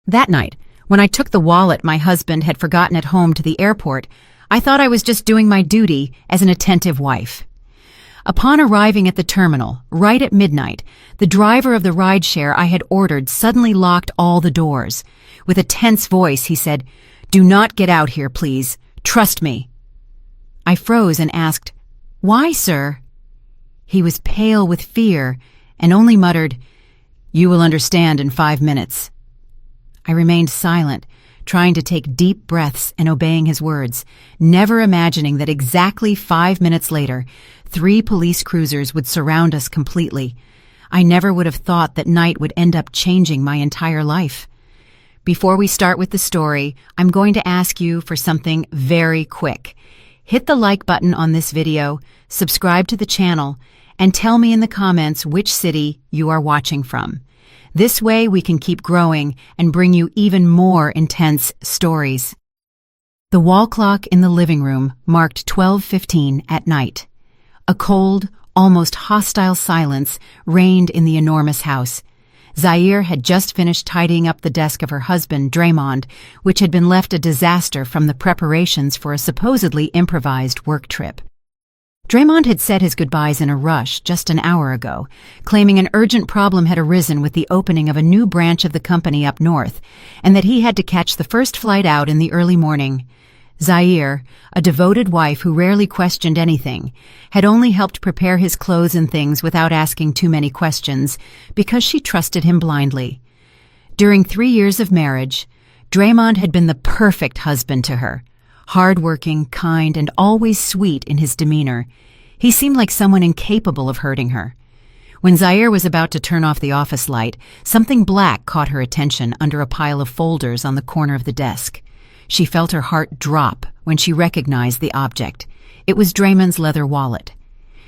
That night, when I took the wallet my husband had forgotten at home to the airport, I thought I was just doing my duty as an attentive wife. Upon arriving at the terminal, right at midnight, the driver of the rideshare I had ordered suddenly locked all the doors. With a tense voice, he said, "Do not get out here, please. Trust me." I froze and asked, "Why, sir?" He was pale with fear and only muttered, "You will understand in 5 minutes." I remained silent, trying to take deep breaths and obeying his words, never imagining that exactly 5 minutes later, 3 police cruisers would surround us completely. I never would have thought that night would end up changing my entire life. Before we start with the story, I'm going to ask you for something very quick. Hit the like button on this video, subscribe to the channel, and tell me in the comments which city you are watching from. This way we can keep growing and bring you even more intense stories. The wall clock in the living room marked 12:15 at night. A cold, almost hostile silence reigned in the enormous house. Zaire had just finished tidying up the desk of her husband, Draymond, which had been left a disaster from the preparations for a supposedly improvised work trip. Draymond had said his goodbyes in a rush just an hour ago, claiming an urgent problem had arisen with the opening of a new branch of the company up north, and that he had to catch the first flight out in the early morning. Zaire, a devoted wife who rarely questioned anything, had only helped prepare his clothes and things without asking too many questions, because she trusted him blindly. During 3 years of marriage, Draymond had been the perfect husband to her. Hard-working, kind, and always sweet in his demeanor, he seemed like someone incapable of hurting her. When Zaire was about to turn off the office light, something black caught her attention under a pile of folders on the corner of the desk. She felt her heart drop when she recognized the object. It was Draymond's leather wallet.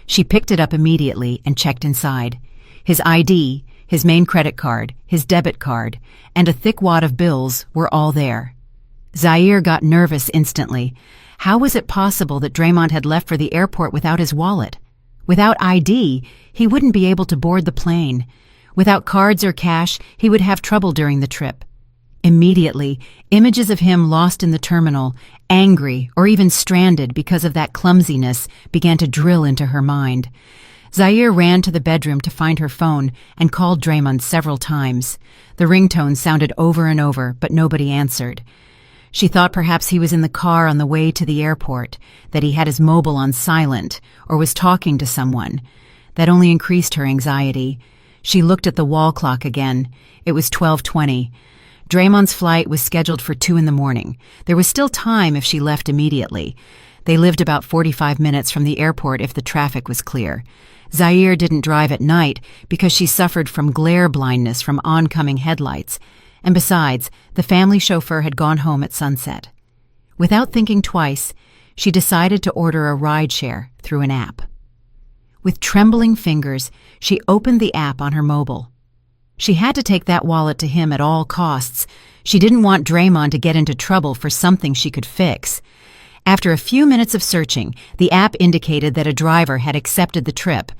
She picked it up immediately and checked inside. His ID, his main credit card, his debit card, and a thick wad of bills were all there. Zaire got nervous instantly. How was it possible that Draymond had left for the airport without his wallet? Without ID, he wouldn't be able to board the plane. Without cards or cash, he would have trouble during the trip. Immediately, images of him lost in the terminal, angry or even stranded because of that clumsiness, began to drill into her mind. Zaire ran to the bedroom to find her phone and called Draymond several times. The ringtone sounded over and over, but nobody answered. She thought perhaps he was in the car on the way to the airport, that he had his mobile on silent, or was talking to someone. That only increased her anxiety. She looked at the wall clock again. It was 12:20. Draymond's flight was scheduled for 2 in the morning. There was still time if she left immediately. They lived about 45 minutes from the airport if the traffic was clear. Zaire didn't drive at night because she suffered from glare blindness from oncoming headlights. And besides, the family chauffeur had gone home at sunset. Without thinking twice, she decided to order a rideshare through an app. With trembling fingers, she opened the app on her mobile. She had to take that wallet to him at all costs. She didn't want Draymond to get into trouble for something she could fix. After a few minutes of searching, the app indicated that a driver had accepted the trip.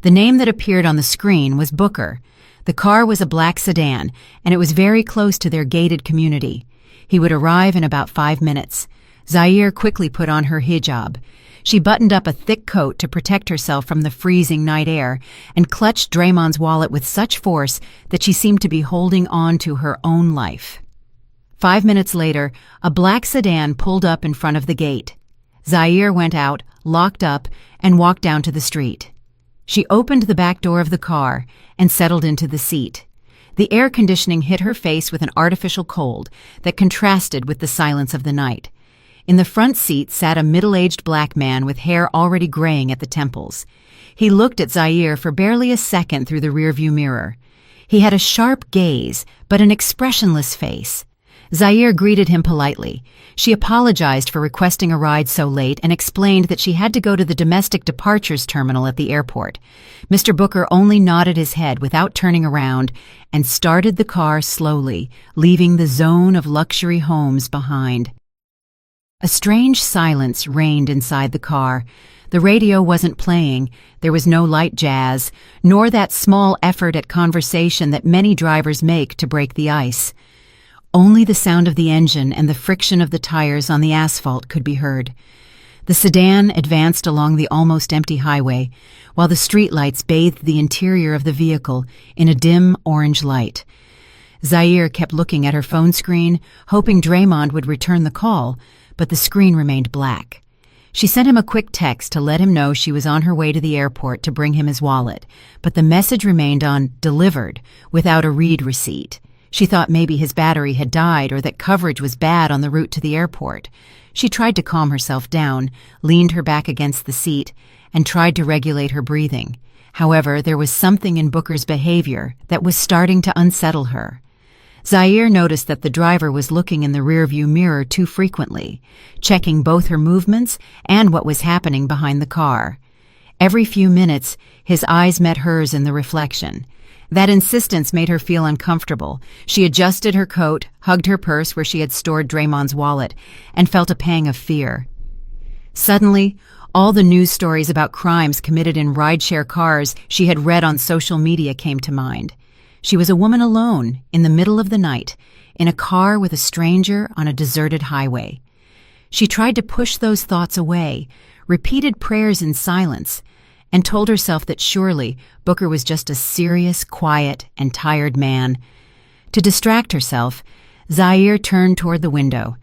The name that appeared on the screen was Booker. The car was a black sedan, and it was very close to their gated community. He would arrive in about 5 minutes. Zaire quickly put on her hijab. She buttoned up a thick coat to protect herself from the freezing night air and clutched Draymond's wallet with such force that she seemed to be holding on to her own life. 5 minutes later, a black sedan pulled up in front of the gate. Zaire went out, locked up, and walked down to the street. She opened the back door of the car and settled into the seat. The air conditioning hit her face with an artificial cold that contrasted with the silence of the night. In the front seat sat a middle-aged black man with hair already graying at the temples. He looked at Zaire for barely a second through the rearview mirror. He had a sharp gaze, but an expressionless face. Zaire greeted him politely. She apologized for requesting a ride so late and explained that she had to go to the domestic departures terminal at the airport. Mr. Booker only nodded his head without turning around and started the car slowly, leaving the zone of luxury homes behind. A strange silence reigned inside the car. The radio wasn't playing, there was no light jazz, nor that small effort at conversation that many drivers make to break the ice. Only the sound of the engine and the friction of the tires on the asphalt could be heard. The sedan advanced along the almost empty highway, while the streetlights bathed the interior of the vehicle in a dim orange light. Zaire kept looking at her phone screen, hoping Draymond would return the call, but the screen remained black. She sent him a quick text to let him know she was on her way to the airport to bring him his wallet, but the message remained on delivered without a read receipt. She thought maybe his battery had died or that coverage was bad on the route to the airport. She tried to calm herself down, leaned her back against the seat, and tried to regulate her breathing. However, there was something in Booker's behavior that was starting to unsettle her. Zaire noticed that the driver was looking in the rearview mirror too frequently, checking both her movements and what was happening behind the car. Every few minutes, his eyes met hers in the reflection. That insistence made her feel uncomfortable. She adjusted her coat, hugged her purse where she had stored Draymond's wallet, and felt a pang of fear. Suddenly, all the news stories about crimes committed in rideshare cars she had read on social media came to mind. She was a woman alone, in the middle of the night, in a car with a stranger on a deserted highway. She tried to push those thoughts away, repeated prayers in silence, and told herself that surely Booker was just a serious, quiet, and tired man. To distract herself, Zaire turned toward the window.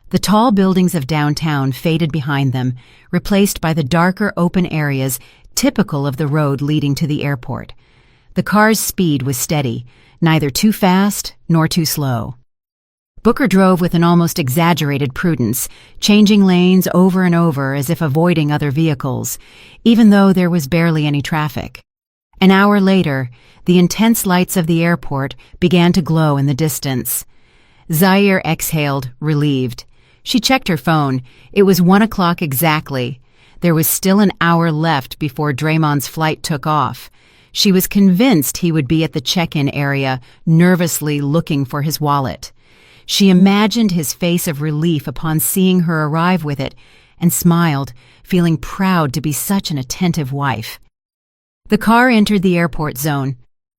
The tall buildings of downtown faded behind them, replaced by the darker open areas typical of the road leading to the airport. The car's speed was steady, neither too fast nor too slow. Booker drove with an almost exaggerated prudence, changing lanes over and over as if avoiding other vehicles, even though there was barely any traffic. An hour later, the intense lights of the airport began to glow in the distance. Zaire exhaled, relieved. She checked her phone. It was 1 o'clock exactly. There was still an hour left before Draymond's flight took off. She was convinced he would be at the check-in area, nervously looking for his wallet. She imagined his face of relief upon seeing her arrive with it, and smiled, feeling proud to be such an attentive wife. The car entered the airport zone.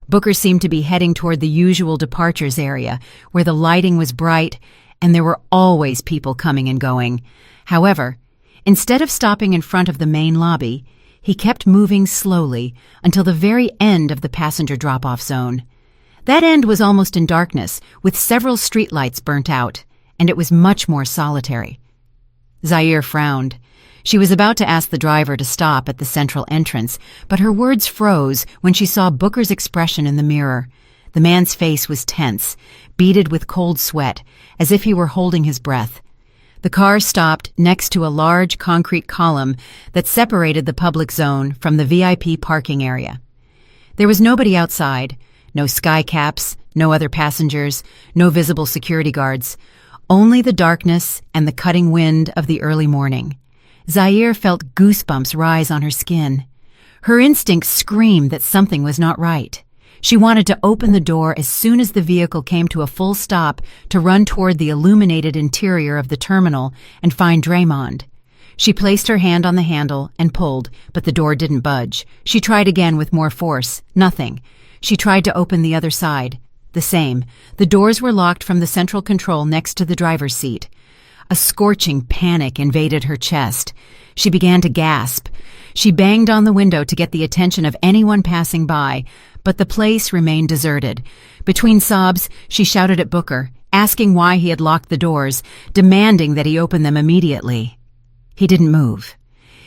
Booker seemed to be heading toward the usual departures area, where the lighting was bright, and there were always people coming and going. However, instead of stopping in front of the main lobby, he kept moving slowly until the very end of the passenger drop-off zone. That end was almost in darkness, with several streetlights burnt out, and it was much more solitary. Zaire frowned. She was about to ask the driver to stop at the central entrance, but her words froze when she saw Booker's expression in the mirror. The man's face was tense, beaded with cold sweat, as if he were holding his breath. The car stopped next to a large concrete column that separated the public zone from the VIP parking area. There was nobody outside, no sky caps, no other passengers, no visible security guards, only the darkness and the cutting wind of the early morning. Zaire felt goosebumps rise on her skin. Her instincts screamed that something was not right. She wanted to open the door as soon as the vehicle came to a full stop to run toward the illuminated interior of the terminal and find Draymond. She placed her hand on the handle and pulled, but the door didn't budge. She tried again with more force. Nothing. She tried to open the other side. The same. The doors were locked from the central control next to the driver's seat. A scorching panic invaded her chest. She began to gasp. She banged on the window to get the attention of anyone passing by, but the place remained deserted. Between sobs, she shouted at Booker, asking why he had locked the doors, demanding that he open them immediately. He didn't move.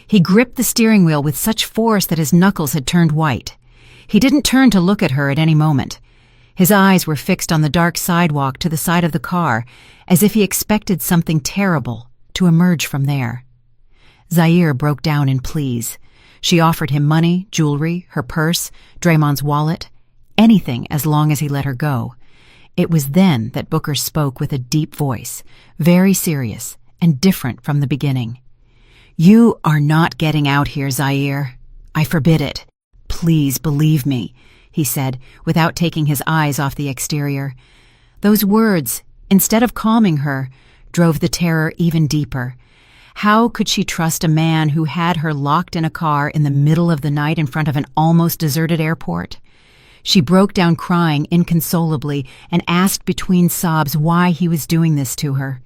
He gripped the steering wheel with such force that his knuckles had turned white. He didn't turn to look at her at any moment. His eyes were fixed on the dark sidewalk to the side of the car, as if he expected something terrible to emerge from there. Zaire broke down in pleas. She offered him money, jewelry, her purse, Draymond's wallet, anything as long as he let her go. It was then that Booker spoke with a deep voice, very serious and different from the beginning. "You are not getting out here, Zaire. I forbid it. Please believe me," he said, without taking his eyes off the exterior. Those words, instead of calming her, drove the terror even deeper. How could she trust a man who had her locked in a car in the middle of the night in front of an almost deserted airport? She broke down crying inconsolably and asked between sobs why he was doing this to her.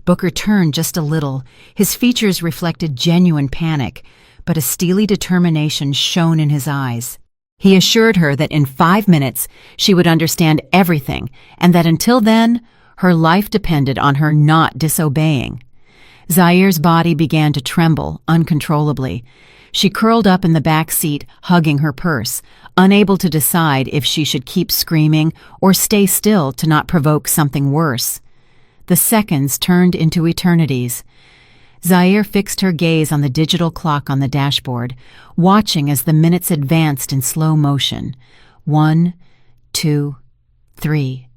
Booker turned just a little. His features reflected genuine panic, but a steely determination shone in his eyes. He assured her that in 5 minutes she would understand everything, and that until then, her life depended on her not disobeying. Zaire's body began to tremble uncontrollably. She curled up in the back seat, hugging her purse, unable to decide if she should keep screaming or stay still to not provoke something worse. The seconds turned into eternities. Zaire fixed her gaze on the digital clock on the dashboard, watching as the minutes advanced in slow motion. 1, 2, 3.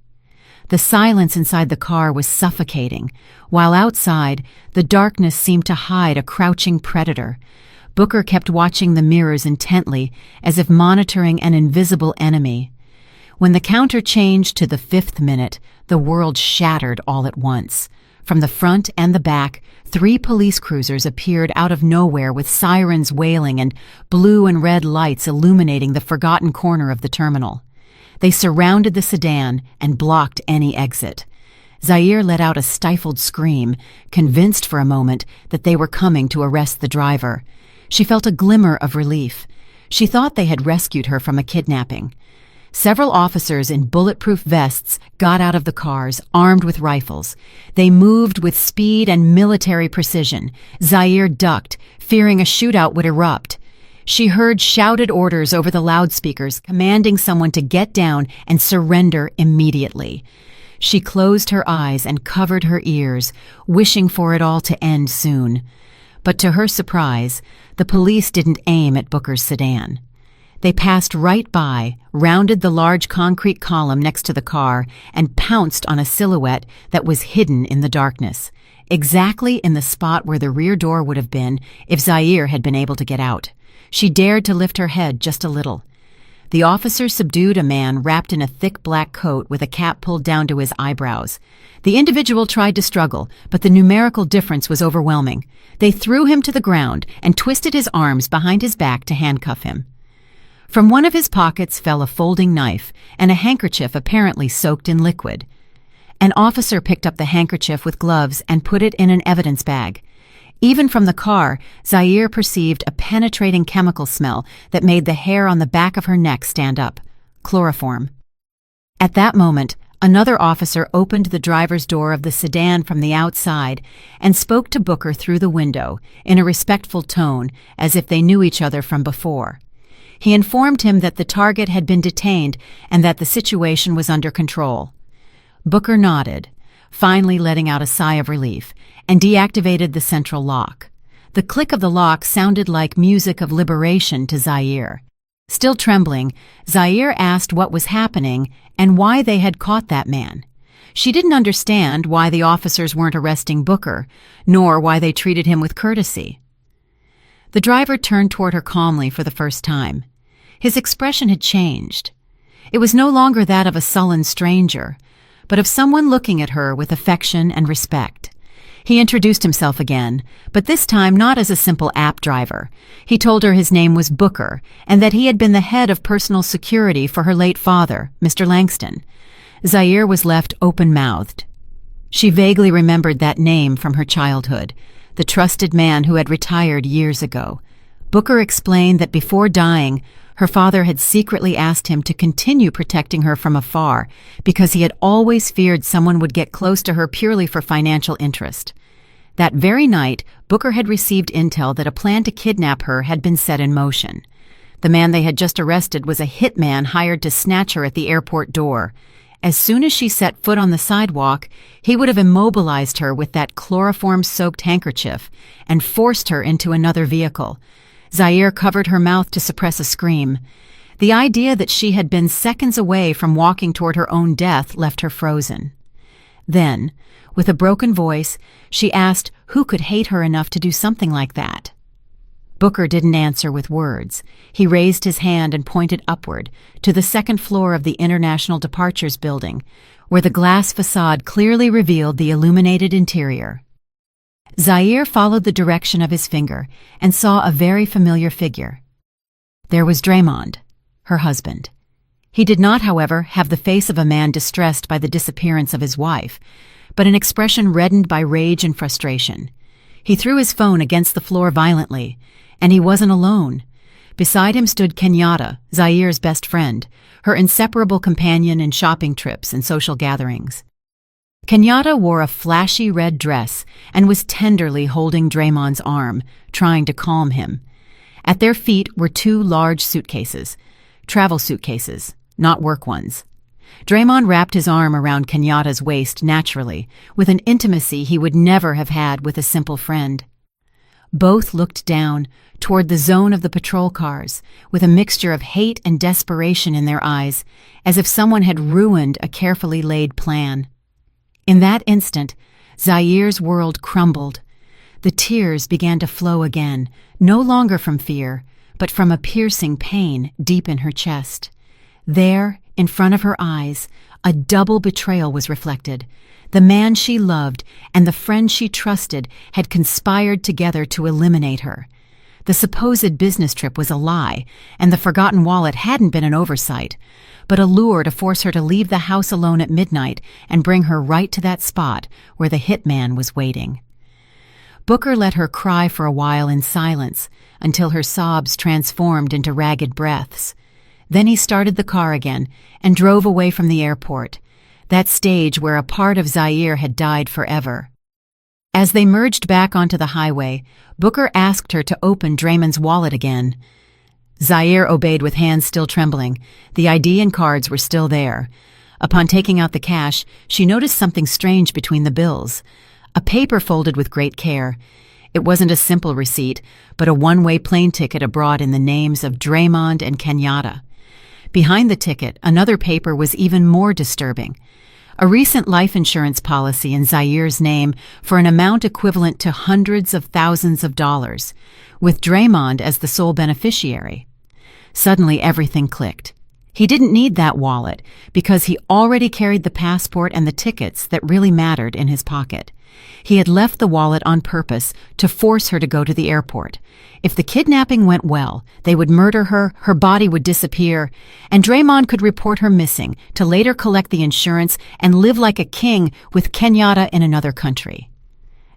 The silence inside the car was suffocating, while outside, the darkness seemed to hide a crouching predator. Booker kept watching the mirrors intently, as if monitoring an invisible enemy. When the counter changed to the 5th minute, the world shattered all at once. From the front and the back, 3 police cruisers appeared out of nowhere with sirens wailing and blue and red lights illuminating the forgotten corner of the terminal. They surrounded the sedan and blocked any exit. Zaire let out a stifled scream, convinced for a moment that they were coming to arrest the driver. She felt a glimmer of relief. She thought they had rescued her from a kidnapping. Several officers in bulletproof vests got out of the cars, armed with rifles. They moved with speed and military precision. Zaire ducked, fearing a shootout would erupt. She heard shouted orders over the loudspeakers, commanding someone to get down and surrender immediately. She closed her eyes and covered her ears, wishing for it all to end soon. But to her surprise, the police didn't aim at Booker's sedan. They passed right by, rounded the large concrete column next to the car, and pounced on a silhouette that was hidden in the darkness, exactly in the spot where the rear door would have been if Zaire had been able to get out. She dared to lift her head just a little. The officer subdued a man wrapped in a thick black coat with a cap pulled down to his eyebrows. The individual tried to struggle, but the numerical difference was overwhelming. They threw him to the ground and twisted his arms behind his back to handcuff him. From one of his pockets fell a folding knife and a handkerchief apparently soaked in liquid. An officer picked up the handkerchief with gloves and put it in an evidence bag. Even from the car, Zaire perceived a penetrating chemical smell that made the hair on the back of her neck stand up. Chloroform. At that moment, another officer opened the driver's door of the sedan from the outside and spoke to Booker through the window in a respectful tone, as if they knew each other from before. He informed him that the target had been detained and that the situation was under control. Booker nodded, finally letting out a sigh of relief, and deactivated the central lock. The click of the lock sounded like music of liberation to Zaire. Still trembling, Zaire asked what was happening and why they had caught that man. She didn't understand why the officers weren't arresting Booker, nor why they treated him with courtesy. The driver turned toward her calmly for the first time. His expression had changed. It was no longer that of a sullen stranger, but of someone looking at her with affection and respect. He introduced himself again, but this time not as a simple app driver. He told her his name was Booker, and that he had been the head of personal security for her late father, Mr. Langston. Zaire was left open-mouthed. She vaguely remembered that name from her childhood, the trusted man who had retired years ago. Booker explained that before dying, her father had secretly asked him to continue protecting her from afar because he had always feared someone would get close to her purely for financial interest. That very night, Booker had received intel that a plan to kidnap her had been set in motion. The man they had just arrested was a hitman hired to snatch her at the airport door. As soon as she set foot on the sidewalk, he would have immobilized her with that chloroform-soaked handkerchief and forced her into another vehicle. Zaire covered her mouth to suppress a scream. The idea that she had been seconds away from walking toward her own death left her frozen. Then, with a broken voice, she asked who could hate her enough to do something like that. Booker didn't answer with words. He raised his hand and pointed upward, to the second floor of the International Departures building, where the glass facade clearly revealed the illuminated interior. Zaire followed the direction of his finger and saw a very familiar figure. There was Draymond, her husband. He did not, however, have the face of a man distressed by the disappearance of his wife, but an expression reddened by rage and frustration. He threw his phone against the floor violently, and he wasn't alone. Beside him stood Kenyatta, Zaire's best friend, her inseparable companion in shopping trips and social gatherings. Kenyatta wore a flashy red dress and was tenderly holding Draymond's arm, trying to calm him. At their feet were two large suitcases, travel suitcases, not work ones. Draymond wrapped his arm around Kenyatta's waist naturally, with an intimacy he would never have had with a simple friend. Both looked down toward the zone of the patrol cars, with a mixture of hate and desperation in their eyes, as if someone had ruined a carefully laid plan. In that instant, Zaire's world crumbled. The tears began to flow again, no longer from fear, but from a piercing pain deep in her chest. There, in front of her eyes, a double betrayal was reflected. The man she loved and the friend she trusted had conspired together to eliminate her. The supposed business trip was a lie, and the forgotten wallet hadn't been an oversight, but a lure to force her to leave the house alone at midnight and bring her right to that spot where the hitman was waiting. Booker let her cry for a while in silence until her sobs transformed into ragged breaths. Then he started the car again and drove away from the airport, that stage where a part of Zaire had died forever. As they merged back onto the highway, Booker asked her to open Draymond's wallet again. Zaire obeyed with hands still trembling. The ID and cards were still there. Upon taking out the cash, she noticed something strange between the bills. A paper folded with great care. It wasn't a simple receipt, but a one-way plane ticket abroad in the names of Draymond and Kenyatta. Behind the ticket, another paper was even more disturbing. A recent life insurance policy in Zaire's name for an amount equivalent to hundreds of thousands of dollars, with Draymond as the sole beneficiary. Suddenly everything clicked. He didn't need that wallet because he already carried the passport and the tickets that really mattered in his pocket. He had left the wallet on purpose to force her to go to the airport. If the kidnapping went well, they would murder her, her body would disappear, and Draymond could report her missing to later collect the insurance and live like a king with Kenyatta in another country.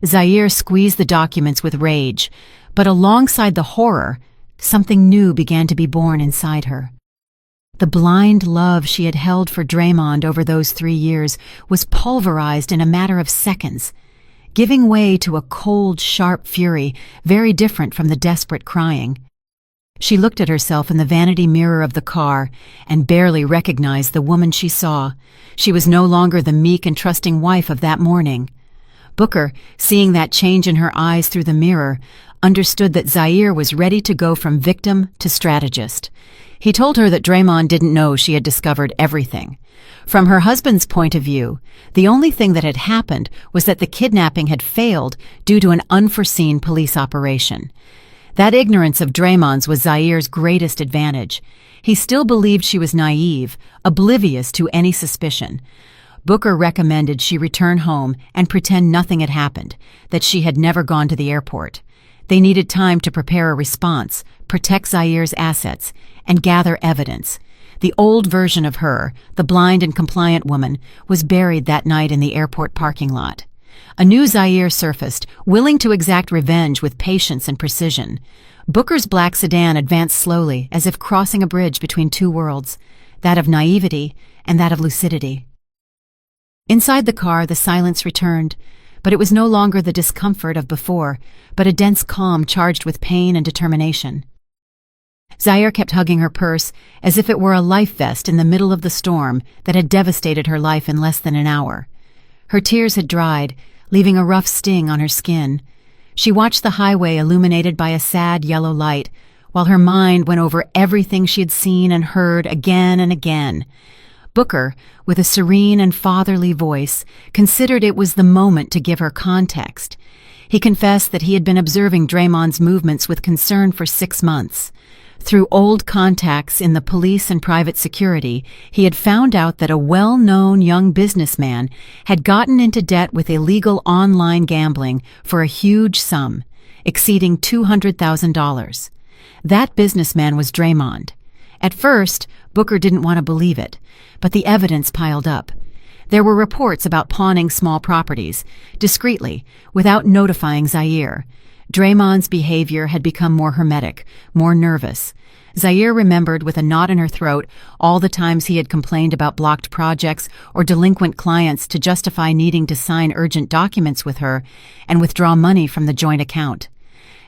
Zaire squeezed the documents with rage, but alongside the horror, something new began to be born inside her. The blind love she had held for Draymond over those 3 years was pulverized in a matter of seconds, giving way to a cold, sharp fury very different from the desperate crying. She looked at herself in the vanity mirror of the car and barely recognized the woman she saw. She was no longer the meek and trusting wife of that morning. Booker, seeing that change in her eyes through the mirror, understood that Zaire was ready to go from victim to strategist. He told her that Draymond didn't know she had discovered everything. From her husband's point of view, the only thing that had happened was that the kidnapping had failed due to an unforeseen police operation. That ignorance of Draymond's was Zaire's greatest advantage. He still believed she was naive, oblivious to any suspicion. Booker recommended she return home and pretend nothing had happened, that she had never gone to the airport. They needed time to prepare a response, protect Zaire's assets, and gather evidence. The old version of her, the blind and compliant woman, was buried that night in the airport parking lot. A new Zaire surfaced, willing to exact revenge with patience and precision. Booker's black sedan advanced slowly, as if crossing a bridge between two worlds, that of naivety and that of lucidity. Inside the car, the silence returned, but it was no longer the discomfort of before, but a dense calm charged with pain and determination. Zaire kept hugging her purse as if it were a life vest in the middle of the storm that had devastated her life in less than an hour. Her tears had dried, leaving a rough sting on her skin. She watched the highway illuminated by a sad yellow light, while her mind went over everything she had seen and heard again and again. Booker, with a serene and fatherly voice, considered it was the moment to give her context. He confessed that he had been observing Draymond's movements with concern for 6 months. Through old contacts in the police and private security, he had found out that a well-known young businessman had gotten into debt with illegal online gambling for a huge sum, exceeding $200,000. That businessman was Draymond, At first, Booker didn't want to believe it, but the evidence piled up. There were reports about pawning small properties, discreetly, without notifying Zaire. Draymond's behavior had become more hermetic, more nervous. Zaire remembered with a knot in her throat all the times he had complained about blocked projects or delinquent clients to justify needing to sign urgent documents with her and withdraw money from the joint account.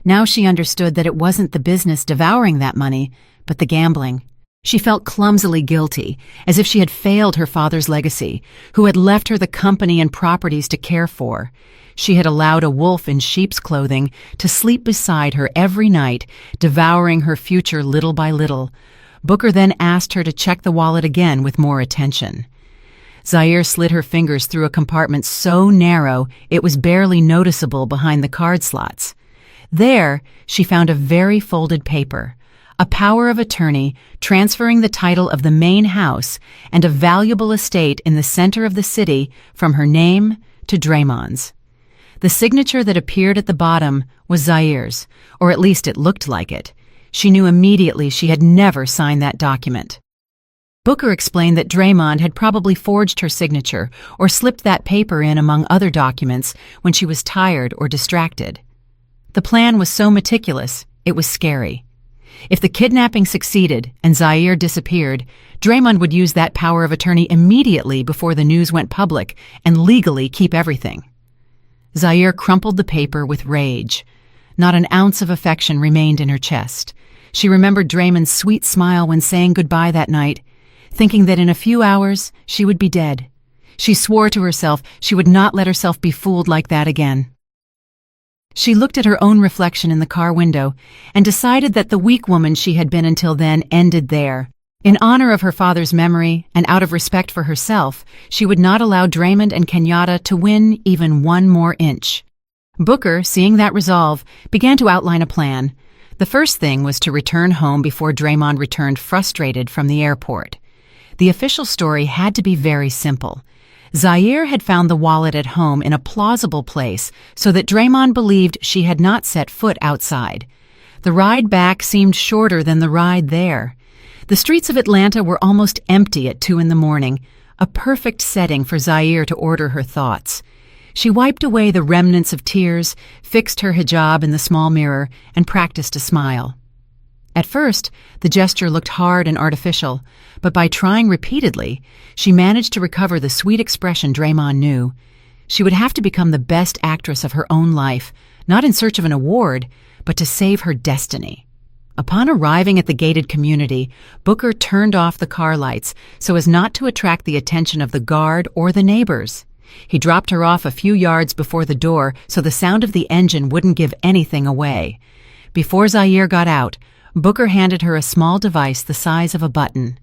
Now she understood that it wasn't the business devouring that money, but the gambling. She felt clumsily guilty, as if she had failed her father's legacy, who had left her the company and properties to care for. She had allowed a wolf in sheep's clothing to sleep beside her every night, devouring her future little by little. Booker then asked her to check the wallet again with more attention. Zaire slid her fingers through a compartment so narrow it was barely noticeable behind the card slots. There, she found a very folded paper, a power of attorney transferring the title of the main house and a valuable estate in the center of the city from her name to Draymond's. The signature that appeared at the bottom was Zaire's, or at least it looked like it. She knew immediately she had never signed that document. Booker explained that Draymond had probably forged her signature or slipped that paper in among other documents when she was tired or distracted. The plan was so meticulous, it was scary. If the kidnapping succeeded and Zaire disappeared, Draymond would use that power of attorney immediately before the news went public and legally keep everything. Zaire crumpled the paper with rage. Not an ounce of affection remained in her chest. She remembered Draymond's sweet smile when saying goodbye that night, thinking that in a few hours she would be dead. She swore to herself she would not let herself be fooled like that again. She looked at her own reflection in the car window and decided that the weak woman she had been until then ended there. In honor of her father's memory and out of respect for herself, she would not allow Draymond and Kenyatta to win even one more inch. Booker, seeing that resolve, began to outline a plan. The first thing was to return home before Draymond returned frustrated from the airport. The official story had to be very simple. Zaire had found the wallet at home in a plausible place so that Draymond believed she had not set foot outside. The ride back seemed shorter than the ride there. The streets of Atlanta were almost empty at 2 a.m, a perfect setting for Zaire to order her thoughts. She wiped away the remnants of tears, fixed her hijab in the small mirror, and practiced a smile. At first, the gesture looked hard and artificial, but by trying repeatedly, she managed to recover the sweet expression Draymond knew. She would have to become the best actress of her own life, not in search of an award, but to save her destiny. Upon arriving at the gated community, Booker turned off the car lights so as not to attract the attention of the guard or the neighbors. He dropped her off a few yards before the door so the sound of the engine wouldn't give anything away. Before Zaire got out, Booker handed her a small device the size of a button.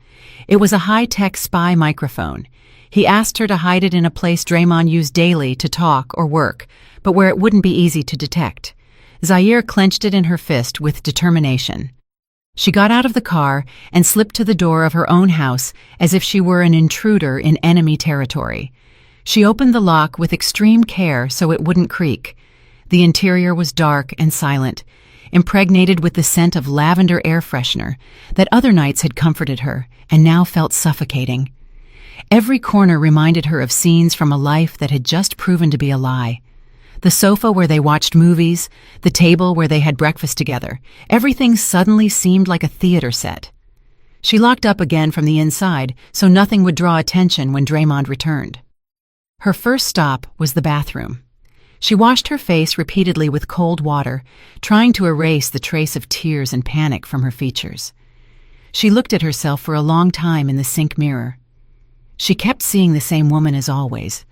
It was a high-tech spy microphone. He asked her to hide it in a place Draymond used daily to talk or work, but where it wouldn't be easy to detect. Zaire clenched it in her fist with determination. She got out of the car and slipped to the door of her own house as if she were an intruder in enemy territory. She opened the lock with extreme care so it wouldn't creak. The interior was dark and silent, impregnated with the scent of lavender air freshener that other nights had comforted her and now felt suffocating. Every corner reminded her of scenes from a life that had just proven to be a lie. The sofa where they watched movies, the table where they had breakfast together, everything suddenly seemed like a theater set. She locked up again from the inside so nothing would draw attention when Draymond returned. Her first stop was the bathroom. She washed her face repeatedly with cold water, trying to erase the trace of tears and panic from her features. She looked at herself for a long time in the sink mirror. She kept seeing the same woman as always,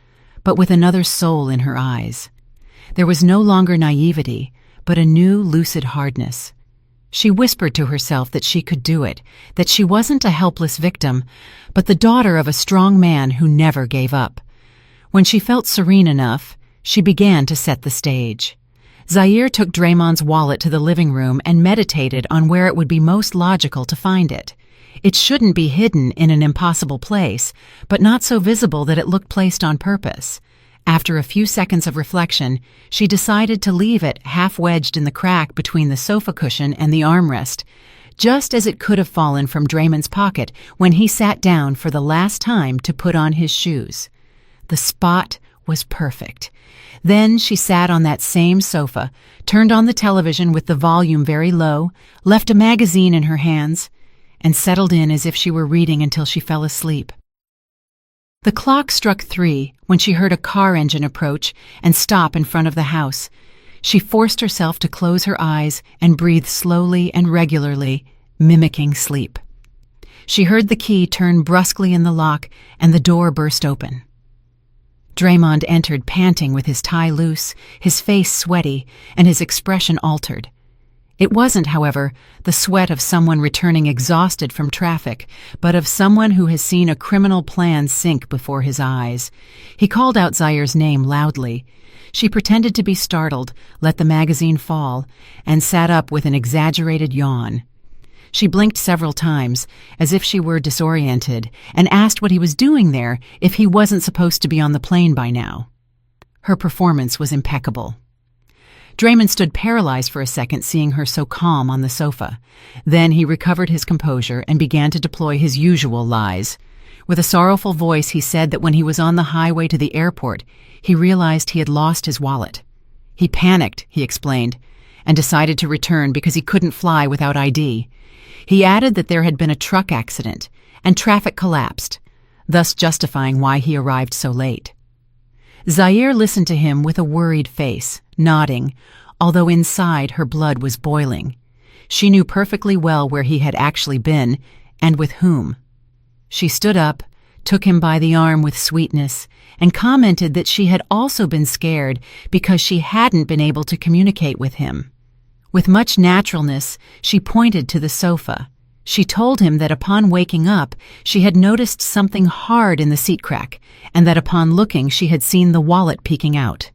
but with another soul in her eyes. There was no longer naivety, but a new lucid hardness. She whispered to herself that she could do it, that she wasn't a helpless victim, but the daughter of a strong man who never gave up. When she felt serene enough, she began to set the stage. Zaire took Draymond's wallet to the living room and meditated on where it would be most logical to find it. It shouldn't be hidden in an impossible place, but not so visible that it looked placed on purpose. After a few seconds of reflection, she decided to leave it half wedged in the crack between the sofa cushion and the armrest. just as it could have fallen from Draymond's pocket when he sat down for the last time to put on his shoes. The spot was perfect. Then she sat on that same sofa, turned on the television with the volume very low, left a magazine in her hands, and settled in as if she were reading until she fell asleep. The clock struck 3 when she heard a car engine approach and stop in front of the house. She forced herself to close her eyes and breathe slowly and regularly, mimicking sleep. She heard the key turn brusquely in the lock and the door burst open. Draymond entered panting with his tie loose, his face sweaty, and his expression altered. It wasn't, however, the sweat of someone returning exhausted from traffic, but of someone who has seen a criminal plan sink before his eyes. He called out Zaire's name loudly. She pretended to be startled, let the magazine fall, and sat up with an exaggerated yawn. She blinked several times, as if she were disoriented, and asked what he was doing there if he wasn't supposed to be on the plane by now. Her performance was impeccable. Draymond stood paralyzed for a second, seeing her so calm on the sofa. Then he recovered his composure and began to deploy his usual lies. With a sorrowful voice, he said that when he was on the highway to the airport, he realized he had lost his wallet. He panicked, he explained, and decided to return because he couldn't fly without ID. He added that there had been a truck accident and traffic collapsed, thus justifying why he arrived so late. Zaire listened to him with a worried face, nodding, although inside her blood was boiling. She knew perfectly well where he had actually been and with whom. She stood up, took him by the arm with sweetness, and commented that she had also been scared because she hadn't been able to communicate with him. With much naturalness, she pointed to the sofa. She told him that upon waking up, she had noticed something hard in the seat crack, and that upon looking she had seen the wallet peeking out.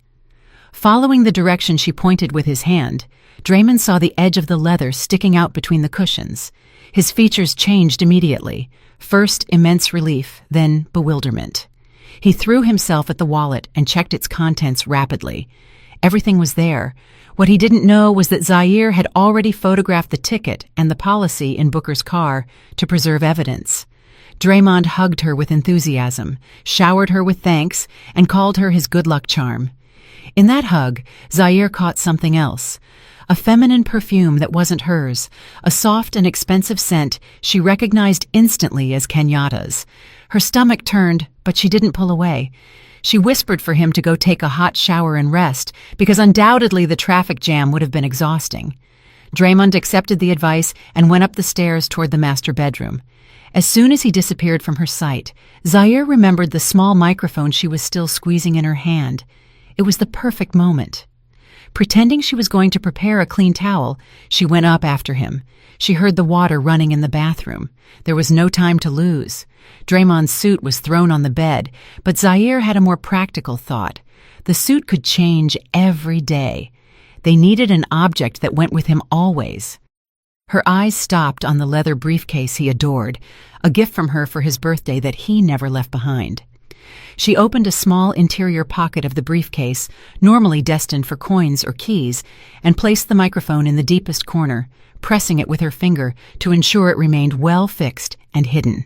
Following the direction she pointed with his hand, Draymond saw the edge of the leather sticking out between the cushions. His features changed immediately, first immense relief, then bewilderment. He threw himself at the wallet and checked its contents rapidly. Everything was there. What he didn't know was that Zaire had already photographed the ticket and the policy in Booker's car to preserve evidence. Draymond hugged her with enthusiasm, showered her with thanks, and called her his good luck charm. In that hug, Zaire caught something else. A feminine perfume that wasn't hers, a soft and expensive scent she recognized instantly as Kenyatta's. Her stomach turned, but she didn't pull away. She whispered for him to go take a hot shower and rest, because undoubtedly the traffic jam would have been exhausting. Draymond accepted the advice and went up the stairs toward the master bedroom. As soon as he disappeared from her sight, Zaire remembered the small microphone she was still squeezing in her hand. It was the perfect moment. Pretending she was going to prepare a clean towel, she went up after him. She heard the water running in the bathroom. There was no time to lose. Draymond's suit was thrown on the bed, but Zaire had a more practical thought. The suit could change every day. They needed an object that went with him always. Her eyes stopped on the leather briefcase he adored, a gift from her for his birthday that he never left behind. She opened a small interior pocket of the briefcase, normally destined for coins or keys, and placed the microphone in the deepest corner, pressing it with her finger to ensure it remained well fixed and hidden.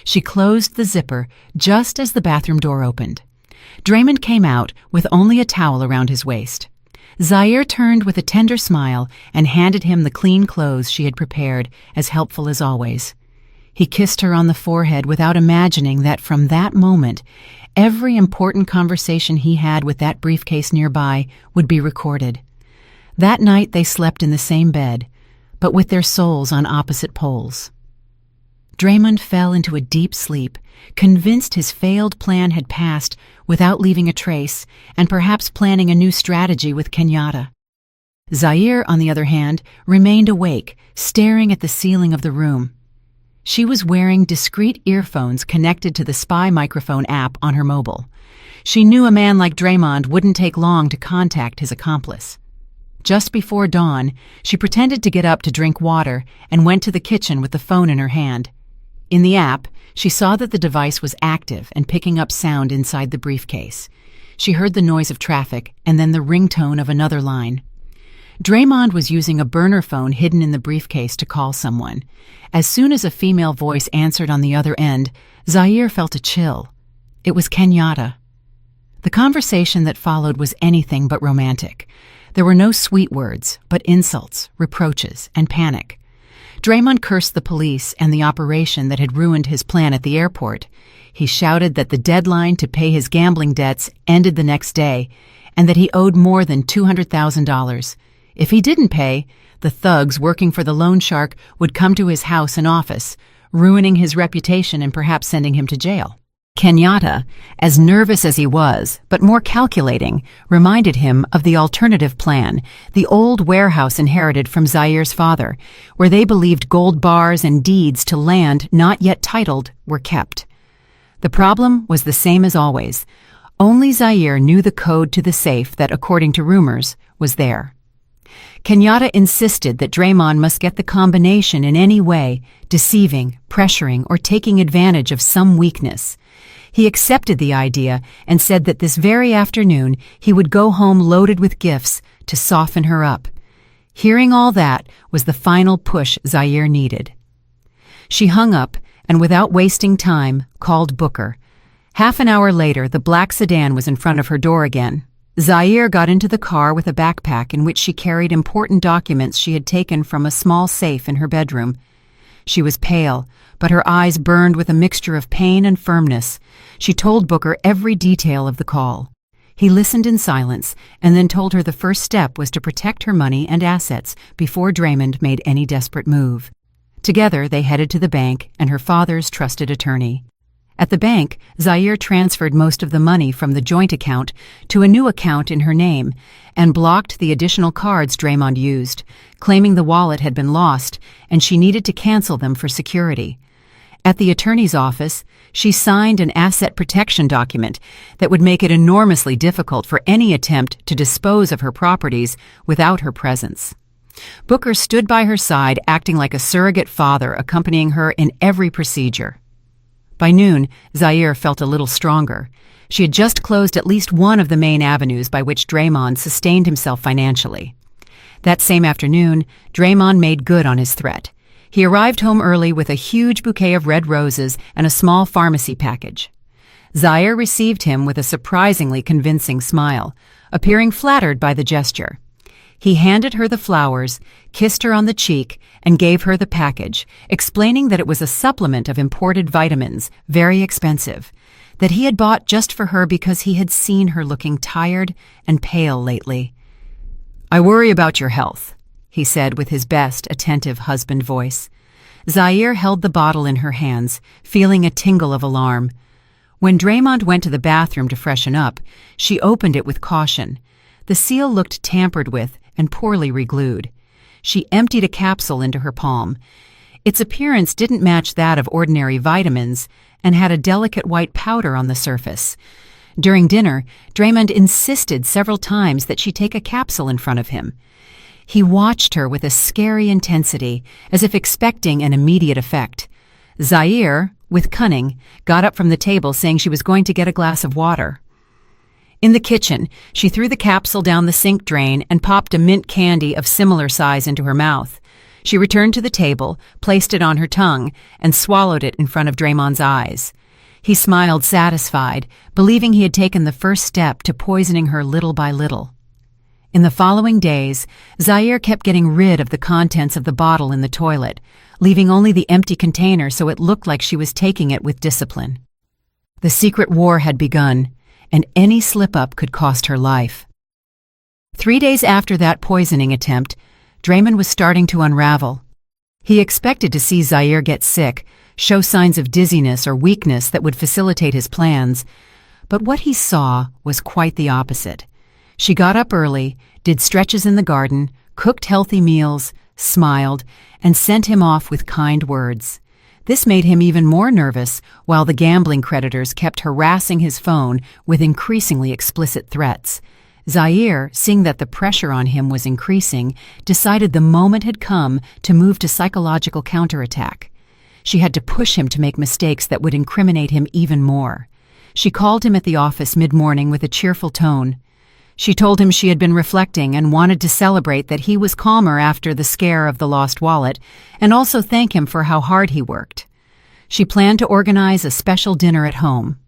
She closed the zipper just as the bathroom door opened. Draymond came out with only a towel around his waist. Zaire turned with a tender smile and handed him the clean clothes she had prepared, as helpful as always. He kissed her on the forehead without imagining that from that moment, every important conversation he had with that briefcase nearby would be recorded. That night they slept in the same bed, but with their souls on opposite poles. Draymond fell into a deep sleep, convinced his failed plan had passed without leaving a trace, and perhaps planning a new strategy with Kenyatta. Zaire, on the other hand, remained awake, staring at the ceiling of the room. She was wearing discreet earphones connected to the spy microphone app on her mobile. She knew a man like Draymond wouldn't take long to contact his accomplice. Just before dawn, she pretended to get up to drink water and went to the kitchen with the phone in her hand. In the app, she saw that the device was active and picking up sound inside the briefcase. She heard the noise of traffic and then the ringtone of another line. Draymond was using a burner phone hidden in the briefcase to call someone. As soon as a female voice answered on the other end, Zaire felt a chill. It was Kenyatta. The conversation that followed was anything but romantic. There were no sweet words, but insults, reproaches, and panic. Draymond cursed the police and the operation that had ruined his plan at the airport. He shouted that the deadline to pay his gambling debts ended the next day, and that he owed more than $200,000. If he didn't pay, the thugs working for the loan shark would come to his house and office, ruining his reputation and perhaps sending him to jail. Kenyatta, as nervous as he was, but more calculating, reminded him of the alternative plan, the old warehouse inherited from Zaire's father, where they believed gold bars and deeds to land not yet titled were kept. The problem was the same as always. Only Zaire knew the code to the safe that, according to rumors, was there. Kenyatta insisted that Draymond must get the combination in any way, deceiving, pressuring, or taking advantage of some weakness. He accepted the idea and said that this very afternoon he would go home loaded with gifts to soften her up. Hearing all that was the final push Zaire needed. She hung up and, without wasting time, called Booker. Half an hour later, the black sedan was in front of her door again. Zaire got into the car with a backpack in which she carried important documents she had taken from a small safe in her bedroom. She was pale, but her eyes burned with a mixture of pain and firmness. She told Booker every detail of the call. He listened in silence and then told her the first step was to protect her money and assets before Draymond made any desperate move. Together, they headed to the bank and her father's trusted attorney. At the bank, Zaire transferred most of the money from the joint account to a new account in her name and blocked the additional cards Draymond used, claiming the wallet had been lost and she needed to cancel them for security. At the attorney's office, she signed an asset protection document that would make it enormously difficult for any attempt to dispose of her properties without her presence. Booker stood by her side, acting like a surrogate father, accompanying her in every procedure. By noon, Zaire felt a little stronger. She had just closed at least one of the main avenues by which Draymond sustained himself financially. That same afternoon, Draymond made good on his threat. He arrived home early with a huge bouquet of red roses and a small pharmacy package. Zaire received him with a surprisingly convincing smile, appearing flattered by the gesture. He handed her the flowers, kissed her on the cheek, and gave her the package, explaining that it was a supplement of imported vitamins, very expensive, that he had bought just for her because he had seen her looking tired and pale lately. "I worry about your health," he said with his best attentive husband voice. Zaire held the bottle in her hands, feeling a tingle of alarm. When Draymond went to the bathroom to freshen up, she opened it with caution. The seal looked tampered with and poorly reglued. She emptied a capsule into her palm. Its appearance didn't match that of ordinary vitamins and had a delicate white powder on the surface. During dinner, Draymond insisted several times that she take a capsule in front of him. He watched her with a scary intensity, as if expecting an immediate effect. Zaire, with cunning, got up from the table saying she was going to get a glass of water. In the kitchen, she threw the capsule down the sink drain and popped a mint candy of similar size into her mouth. She returned to the table, placed it on her tongue, and swallowed it in front of Draymond's eyes. He smiled satisfied, believing he had taken the first step to poisoning her little by little. In the following days, Zaire kept getting rid of the contents of the bottle in the toilet, leaving only the empty container so it looked like she was taking it with discipline. The secret war had begun, and any slip-up could cost her life. 3 days after that poisoning attempt, Draymond was starting to unravel. He expected to see Zaire get sick, show signs of dizziness or weakness that would facilitate his plans, but what he saw was quite the opposite. She got up early, did stretches in the garden, cooked healthy meals, smiled, and sent him off with kind words. This made him even more nervous, while the gambling creditors kept harassing his phone with increasingly explicit threats. Zaire, seeing that the pressure on him was increasing, decided the moment had come to move to psychological counterattack. She had to push him to make mistakes that would incriminate him even more. She called him at the office mid-morning with a cheerful tone. She told him she had been reflecting and wanted to celebrate that he was calmer after the scare of the lost wallet, and also thank him for how hard he worked. She planned to organize a special dinner at home.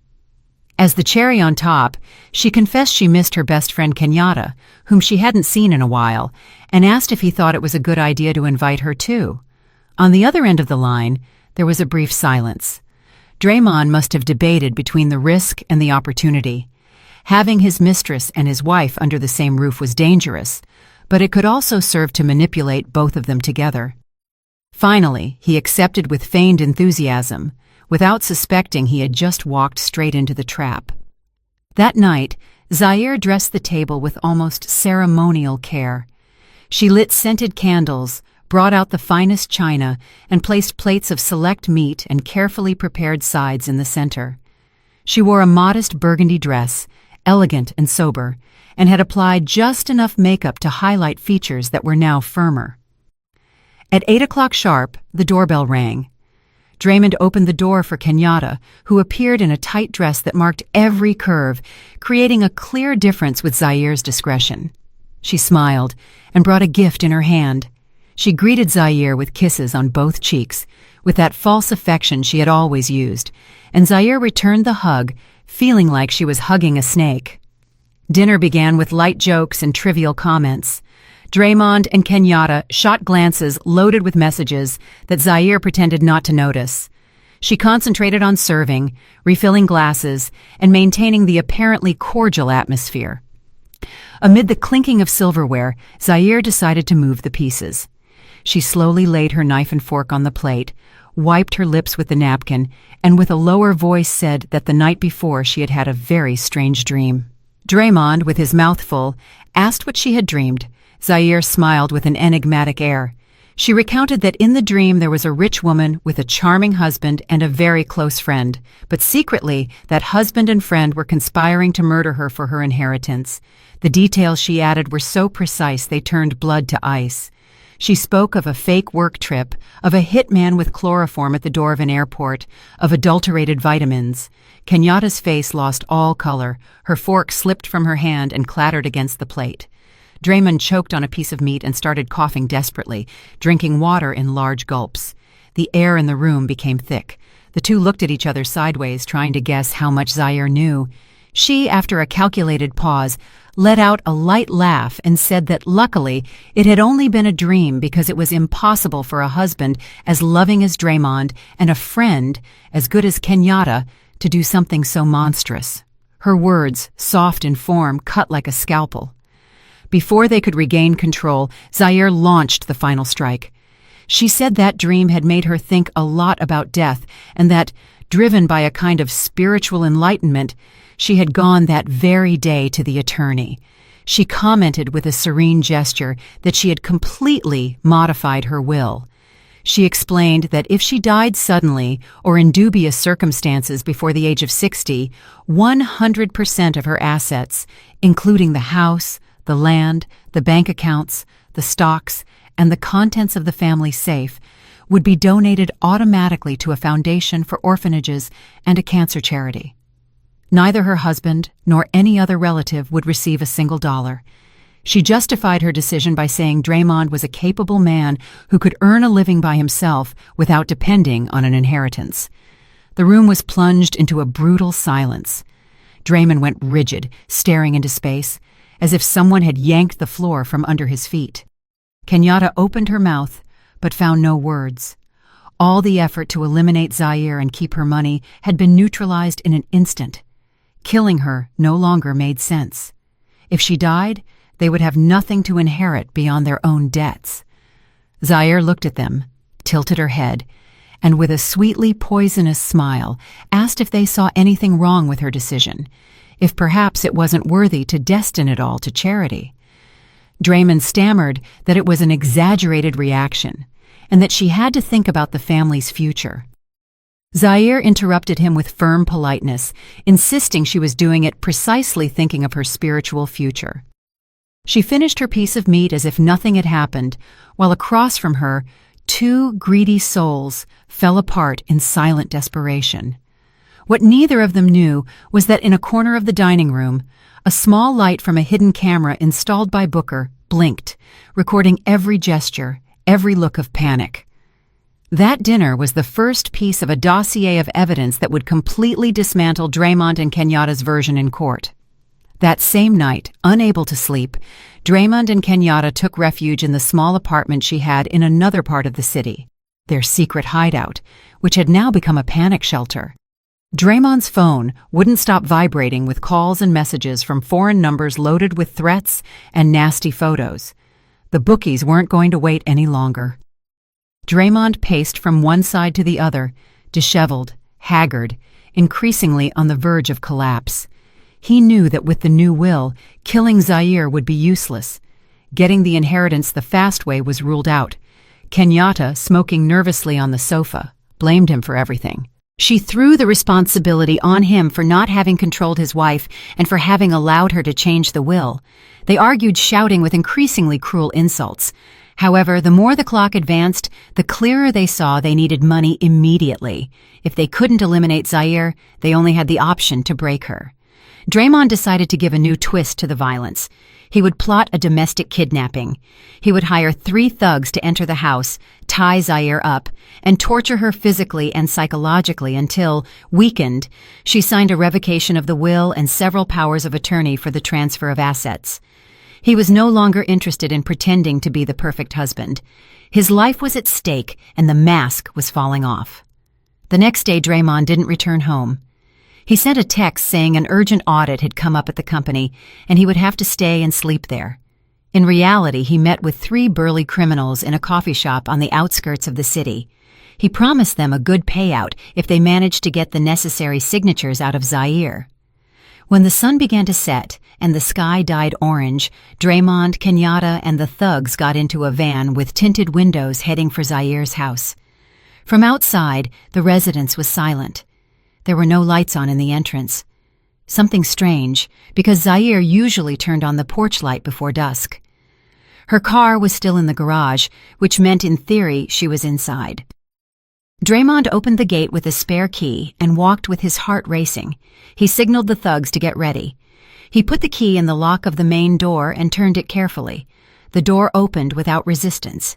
As the cherry on top, she confessed she missed her best friend Kenyatta, whom she hadn't seen in a while, and asked if he thought it was a good idea to invite her too. On the other end of the line, there was a brief silence. Draymond must have debated between the risk and the opportunity. Having his mistress and his wife under the same roof was dangerous, but it could also serve to manipulate both of them together. Finally, he accepted with feigned enthusiasm, without suspecting he had just walked straight into the trap. That night, Zaire dressed the table with almost ceremonial care. She lit scented candles, brought out the finest china, and placed plates of select meat and carefully prepared sides in the center. She wore a modest burgundy dress, elegant and sober, and had applied just enough makeup to highlight features that were now firmer. At 8 o'clock sharp, the doorbell rang. Draymond opened the door for Kenyatta, who appeared in a tight dress that marked every curve, creating a clear difference with Zaire's discretion. She smiled and brought a gift in her hand. She greeted Zaire with kisses on both cheeks, with that false affection she had always used, and Zaire returned the hug, feeling like she was hugging a snake. Dinner began with light jokes and trivial comments. Draymond and Kenyatta shot glances loaded with messages that Zaire pretended not to notice. She concentrated on serving, refilling glasses, and maintaining the apparently cordial atmosphere. Amid the clinking of silverware, Zaire decided to move the pieces. She slowly laid her knife and fork on the plate, wiped her lips with the napkin, and with a lower voice said that the night before she had had a very strange dream. Draymond, with his mouth full, asked what she had dreamed. Zaire smiled with an enigmatic air. She recounted that in the dream there was a rich woman with a charming husband and a very close friend, but secretly that husband and friend were conspiring to murder her for her inheritance. The details she added were so precise they turned blood to ice. She spoke of a fake work trip, of a hitman with chloroform at the door of an airport, of adulterated vitamins. Kenyatta's face lost all color. Her fork slipped from her hand and clattered against the plate. Draymond choked on a piece of meat and started coughing desperately, drinking water in large gulps. The air in the room became thick. The two looked at each other sideways, trying to guess how much Zaire knew. She, after a calculated pause, let out a light laugh and said that luckily it had only been a dream because it was impossible for a husband as loving as Draymond and a friend as good as Kenyatta to do something so monstrous. Her words, soft in form, cut like a scalpel. Before they could regain control, Zaire launched the final strike. She said that dream had made her think a lot about death and that, driven by a kind of spiritual enlightenment, she had gone that very day to the attorney. She commented with a serene gesture that she had completely modified her will. She explained that if she died suddenly or in dubious circumstances before the age of 60, 100% of her assets, including the house, the land, the bank accounts, the stocks, and the contents of the family safe, would be donated automatically to a foundation for orphanages and a cancer charity. Neither her husband nor any other relative would receive a single dollar. She justified her decision by saying Draymond was a capable man who could earn a living by himself without depending on an inheritance. The room was plunged into a brutal silence. Draymond went rigid, staring into space, as if someone had yanked the floor from under his feet. Kenyatta opened her mouth, but found no words. All the effort to eliminate Zaire and keep her money had been neutralized in an instant. Killing her no longer made sense. If she died, they would have nothing to inherit beyond their own debts. Zaire looked at them, tilted her head, and with a sweetly poisonous smile, asked if they saw anything wrong with her decision, if perhaps it wasn't worthy to destine it all to charity. Draymond stammered that it was an exaggerated reaction, and that she had to think about the family's future. Zaire interrupted him with firm politeness, insisting she was doing it precisely thinking of her spiritual future. She finished her piece of meat as if nothing had happened, while across from her, two greedy souls fell apart in silent desperation. What neither of them knew was that in a corner of the dining room, a small light from a hidden camera installed by Booker blinked, recording every gesture, every look of panic. That dinner was the first piece of a dossier of evidence that would completely dismantle Draymond and Kenyatta's version in court. That same night, unable to sleep, Draymond and Kenyatta took refuge in the small apartment she had in another part of the city, their secret hideout, which had now become a panic shelter. Draymond's phone wouldn't stop vibrating with calls and messages from foreign numbers loaded with threats and nasty photos. The bookies weren't going to wait any longer. Draymond paced from one side to the other, disheveled, haggard, increasingly on the verge of collapse. He knew that with the new will, killing Zaire would be useless. Getting the inheritance the fast way was ruled out. Kenyatta, smoking nervously on the sofa, blamed him for everything. She threw the responsibility on him for not having controlled his wife and for having allowed her to change the will. They argued, shouting with increasingly cruel insults. However, the more the clock advanced, the clearer they saw they needed money immediately. If they couldn't eliminate Zaire, they only had the option to break her. Draymond decided to give a new twist to the violence. He would plot a domestic kidnapping. He would hire 3 thugs to enter the house, tie Zaire up, and torture her physically and psychologically until, weakened, she signed a revocation of the will and several powers of attorney for the transfer of assets. He was no longer interested in pretending to be the perfect husband. His life was at stake, and the mask was falling off. The next day, Draymond didn't return home. He sent a text saying an urgent audit had come up at the company, and he would have to stay and sleep there. In reality, he met with 3 burly criminals in a coffee shop on the outskirts of the city. He promised them a good payout if they managed to get the necessary signatures out of Zaire. When the sun began to set and the sky dyed orange, Draymond, Kenyatta, and the thugs got into a van with tinted windows heading for Zaire's house. From outside, the residence was silent. There were no lights on in the entrance. Something strange, because Zaire usually turned on the porch light before dusk. Her car was still in the garage, which meant in theory she was inside. Draymond opened the gate with a spare key and walked with his heart racing. He signaled the thugs to get ready. He put the key in the lock of the main door and turned it carefully. The door opened without resistance.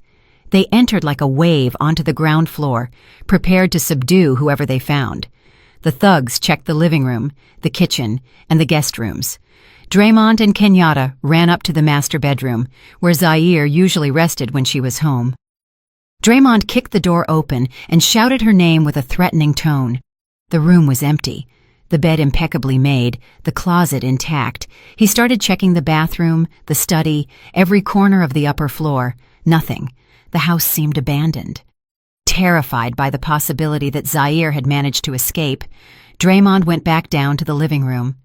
They entered like a wave onto the ground floor, prepared to subdue whoever they found. The thugs checked the living room, the kitchen, and the guest rooms. Draymond and Kenyatta ran up to the master bedroom, where Zaire usually rested when she was home. Draymond kicked the door open and shouted her name with a threatening tone. The room was empty, the bed impeccably made, the closet intact. He started checking the bathroom, the study, every corner of the upper floor. Nothing. The house seemed abandoned. Terrified by the possibility that Zaire had managed to escape, Draymond went back down to the living room.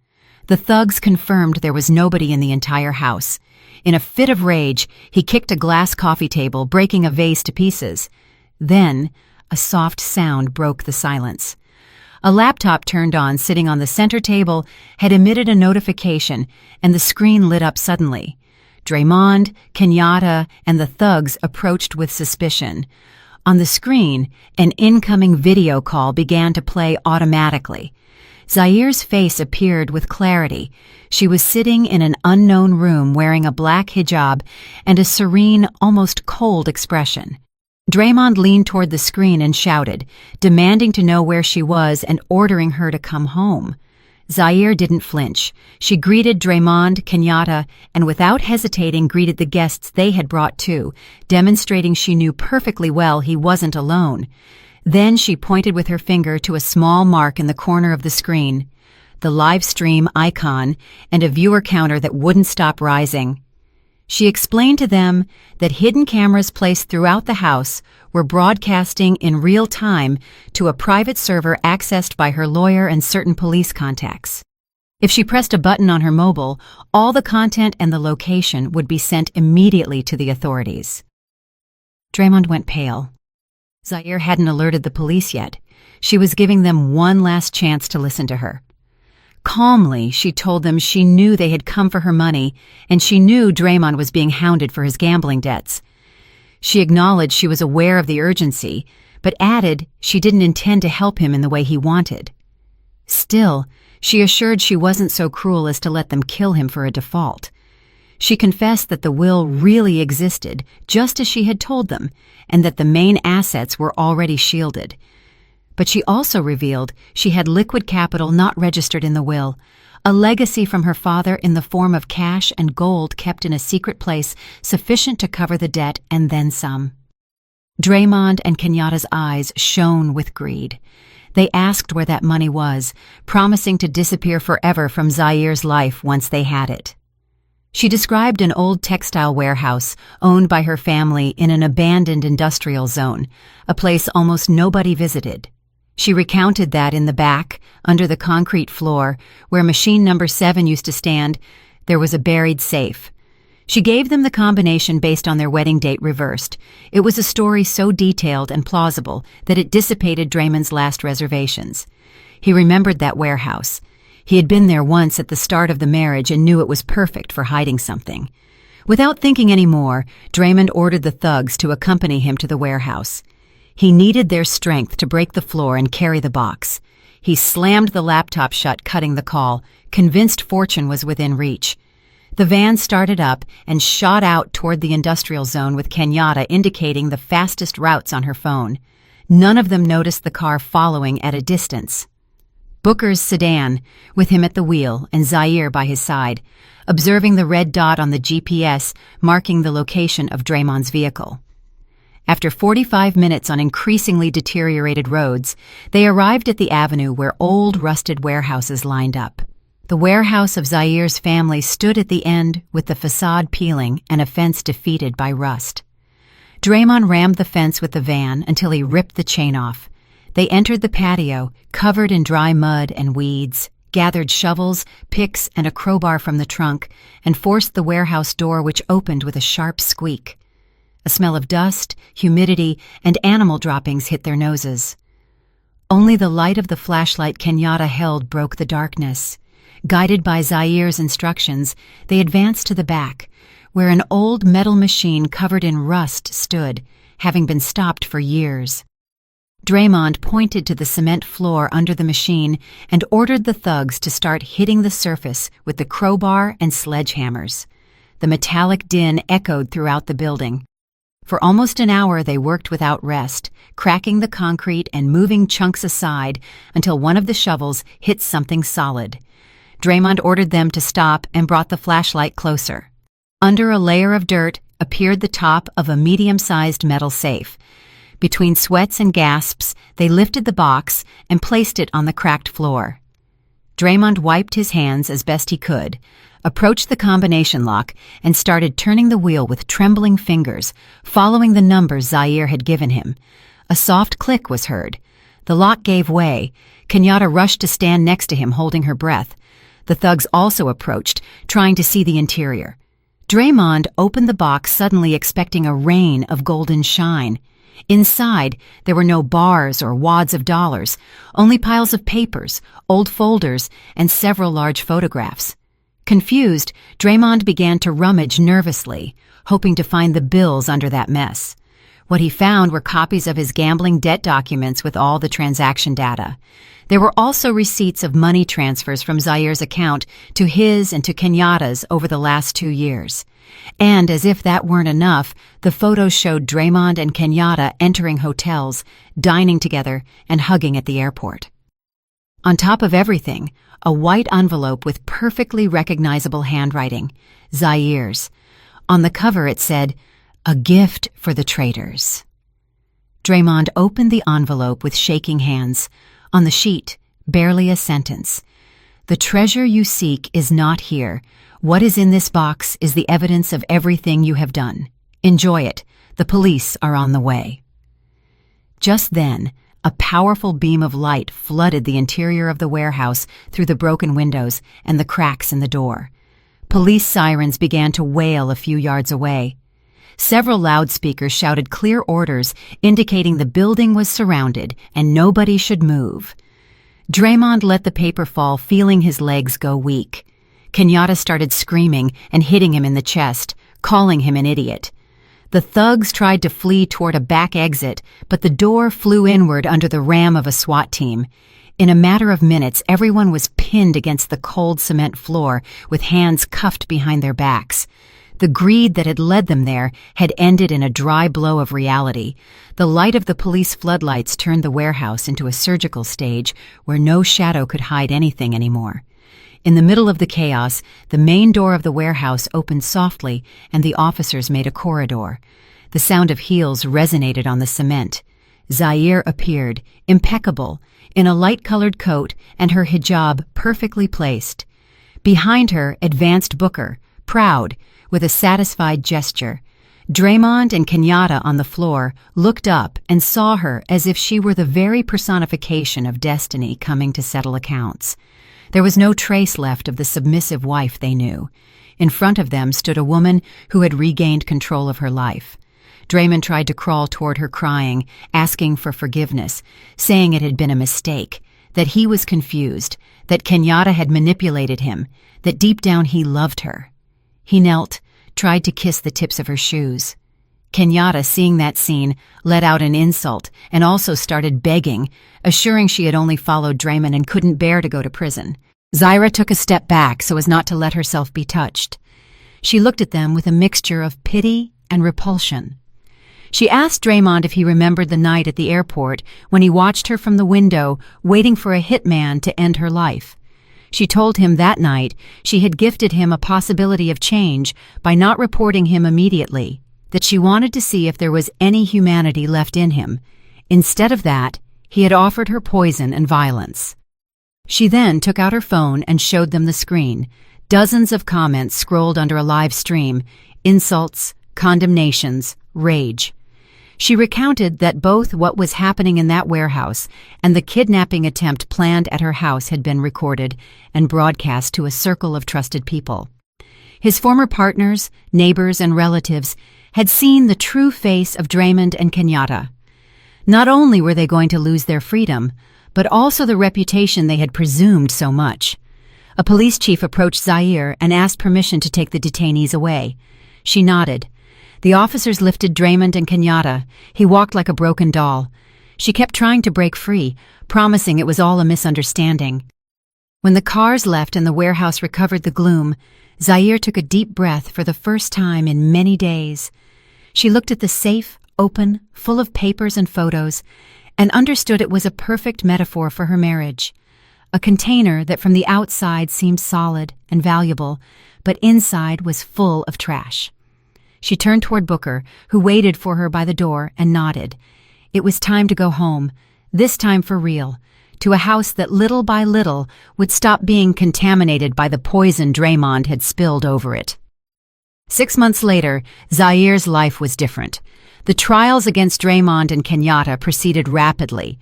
The thugs confirmed there was nobody in the entire house. In a fit of rage, he kicked a glass coffee table, breaking a vase to pieces. Then, a soft sound broke the silence. A laptop turned on, sitting on the center table, had emitted a notification, and the screen lit up suddenly. Draymond, Kenyatta, and the thugs approached with suspicion. On the screen, an incoming video call began to play automatically. Zaire's face appeared with clarity. She was sitting in an unknown room wearing a black hijab and a serene, almost cold expression. Draymond leaned toward the screen and shouted, demanding to know where she was and ordering her to come home. Zaire didn't flinch. She greeted Draymond, Kenyatta, and without hesitating greeted the guests they had brought too, demonstrating she knew perfectly well he wasn't alone. Then she pointed with her finger to a small mark in the corner of the screen, the live stream icon, and a viewer counter that wouldn't stop rising. She explained to them that hidden cameras placed throughout the house were broadcasting in real time to a private server accessed by her lawyer and certain police contacts. If she pressed a button on her mobile, all the content and the location would be sent immediately to the authorities. Draymond went pale. Zaire hadn't alerted the police yet. She was giving them one last chance to listen to her. Calmly, she told them she knew they had come for her money, and she knew Draymond was being hounded for his gambling debts. She acknowledged she was aware of the urgency, but added she didn't intend to help him in the way he wanted. Still, she assured she wasn't so cruel as to let them kill him for a default. She confessed that the will really existed, just as she had told them, and that the main assets were already shielded. But she also revealed she had liquid capital not registered in the will, a legacy from her father in the form of cash and gold kept in a secret place sufficient to cover the debt and then some. Draymond and Kenyatta's eyes shone with greed. They asked where that money was, promising to disappear forever from Zaire's life once they had it. She described an old textile warehouse owned by her family in an abandoned industrial zone, a place almost nobody visited. She recounted that in the back, under the concrete floor, where machine number 7 used to stand, there was a buried safe. She gave them the combination based on their wedding date reversed. It was a story so detailed and plausible that it dissipated Draymond's last reservations. He remembered that warehouse. He had been there once at the start of the marriage and knew it was perfect for hiding something. Without thinking any more, Draymond ordered the thugs to accompany him to the warehouse. He needed their strength to break the floor and carry the box. He slammed the laptop shut, cutting the call, convinced fortune was within reach. The van started up and shot out toward the industrial zone with Kenyatta indicating the fastest routes on her phone. None of them noticed the car following at a distance. Booker's sedan, with him at the wheel and Zaire by his side, observing the red dot on the GPS marking the location of Draymond's vehicle. After 45 minutes on increasingly deteriorated roads, they arrived at the avenue where old rusted warehouses lined up. The warehouse of Zaire's family stood at the end with the facade peeling and a fence defeated by rust. Draymond rammed the fence with the van until he ripped the chain off. They entered the patio, covered in dry mud and weeds, gathered shovels, picks, and a crowbar from the trunk, and forced the warehouse door, which opened with a sharp squeak. A smell of dust, humidity, and animal droppings hit their noses. Only the light of the flashlight Kenyatta held broke the darkness. Guided by Zaire's instructions, they advanced to the back, where an old metal machine covered in rust stood, having been stopped for years. Draymond pointed to the cement floor under the machine and ordered the thugs to start hitting the surface with the crowbar and sledgehammers. The metallic din echoed throughout the building. For almost an hour they worked without rest, cracking the concrete and moving chunks aside until one of the shovels hit something solid. Draymond ordered them to stop and brought the flashlight closer. Under a layer of dirt appeared the top of a medium-sized metal safe. Between sweats and gasps, they lifted the box and placed it on the cracked floor. Draymond wiped his hands as best he could, approached the combination lock, and started turning the wheel with trembling fingers, following the numbers Zaire had given him. A soft click was heard. The lock gave way. Kenyatta rushed to stand next to him, holding her breath. The thugs also approached, trying to see the interior. Draymond opened the box suddenly, expecting a rain of golden shine. Inside, there were no bars or wads of dollars, only piles of papers, old folders, and several large photographs. Confused, Draymond began to rummage nervously, hoping to find the bills under that mess. What he found were copies of his gambling debt documents with all the transaction data. There were also receipts of money transfers from Zaire's account to his and to Kenyatta's over the last 2 years. And as if that weren't enough, the photos showed Draymond and Kenyatta entering hotels, dining together, and hugging at the airport. On top of everything, a white envelope with perfectly recognizable handwriting, Zaire's. On the cover it said, "A gift for the traitors." Draymond opened the envelope with shaking hands. On the sheet, barely a sentence. "The treasure you seek is not here. What is in this box is the evidence of everything you have done. Enjoy it. The police are on the way." Just then, a powerful beam of light flooded the interior of the warehouse through the broken windows and the cracks in the door. Police sirens began to wail a few yards away. Several loudspeakers shouted clear orders indicating the building was surrounded and nobody should move. Draymond let the paper fall, feeling his legs go weak. Kenyatta started screaming and hitting him in the chest, calling him an idiot. The thugs tried to flee toward a back exit, but the door flew inward under the ram of a SWAT team. In a matter of minutes, everyone was pinned against the cold cement floor with hands cuffed behind their backs. The greed that had led them there had ended in a dry blow of reality. The light of the police floodlights turned the warehouse into a surgical stage where no shadow could hide anything anymore. In the middle of the chaos, the main door of the warehouse opened softly and the officers made a corridor. The sound of heels resonated on the cement. Zaire appeared, impeccable, in a light-colored coat and her hijab perfectly placed. Behind her advanced Booker, proud, with a satisfied gesture. Draymond and Kenyatta on the floor looked up and saw her as if she were the very personification of destiny coming to settle accounts. There was no trace left of the submissive wife they knew. In front of them stood a woman who had regained control of her life. Draymond tried to crawl toward her crying, asking for forgiveness, saying it had been a mistake, that he was confused, that Kenyatta had manipulated him, that deep down he loved her. He knelt, tried to kiss the tips of her shoes. Kenyatta, seeing that scene, let out an insult and also started begging, assuring she had only followed Draymond and couldn't bear to go to prison. Zaire took a step back so as not to let herself be touched. She looked at them with a mixture of pity and repulsion. She asked Draymond if he remembered the night at the airport when he watched her from the window, waiting for a hitman to end her life. She told him that night she had gifted him a possibility of change by not reporting him immediately, that she wanted to see if there was any humanity left in him. Instead of that, he had offered her poison and violence. She then took out her phone and showed them the screen. Dozens of comments scrolled under a live stream, insults, condemnations, rage. She recounted that both what was happening in that warehouse and the kidnapping attempt planned at her house had been recorded and broadcast to a circle of trusted people. His former partners, neighbors, and relatives had seen the true face of Draymond and Kenyatta. Not only were they going to lose their freedom, but also the reputation they had presumed so much. A police chief approached Zaire and asked permission to take the detainees away. She nodded. The officers lifted Draymond and Kenyatta. He walked like a broken doll. She kept trying to break free, promising it was all a misunderstanding. When the cars left and the warehouse recovered the gloom, Zaire took a deep breath for the first time in many days. She looked at the safe, open, full of papers and photos, and understood it was a perfect metaphor for her marriage. A container that from the outside seemed solid and valuable, but inside was full of trash. She turned toward Booker, who waited for her by the door, and nodded. It was time to go home, this time for real, to a house that little by little would stop being contaminated by the poison Draymond had spilled over it. 6 months later, Zaire's life was different. The trials against Draymond and Kenyatta proceeded rapidly.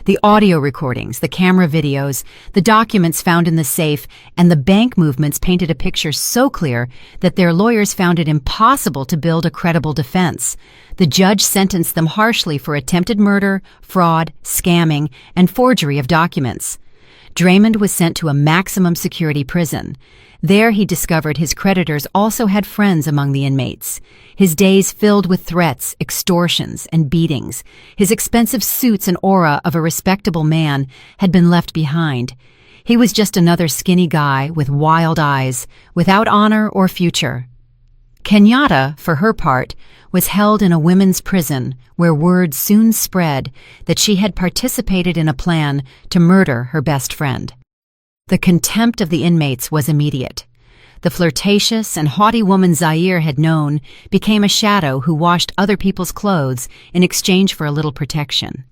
The audio recordings, the camera videos, the documents found in the safe, and the bank movements painted a picture so clear that their lawyers found it impossible to build a credible defense. The judge sentenced them harshly for attempted murder, fraud, scamming, and forgery of documents. Draymond was sent to a maximum security prison. There he discovered his creditors also had friends among the inmates. His days filled with threats, extortions, and beatings. His expensive suits and aura of a respectable man had been left behind. He was just another skinny guy with wild eyes, without honor or future. Kenyatta, for her part, was held in a women's prison where word soon spread that she had participated in a plan to murder her best friend. The contempt of the inmates was immediate. The flirtatious and haughty woman Zaire had known became a shadow who washed other people's clothes in exchange for a little protection.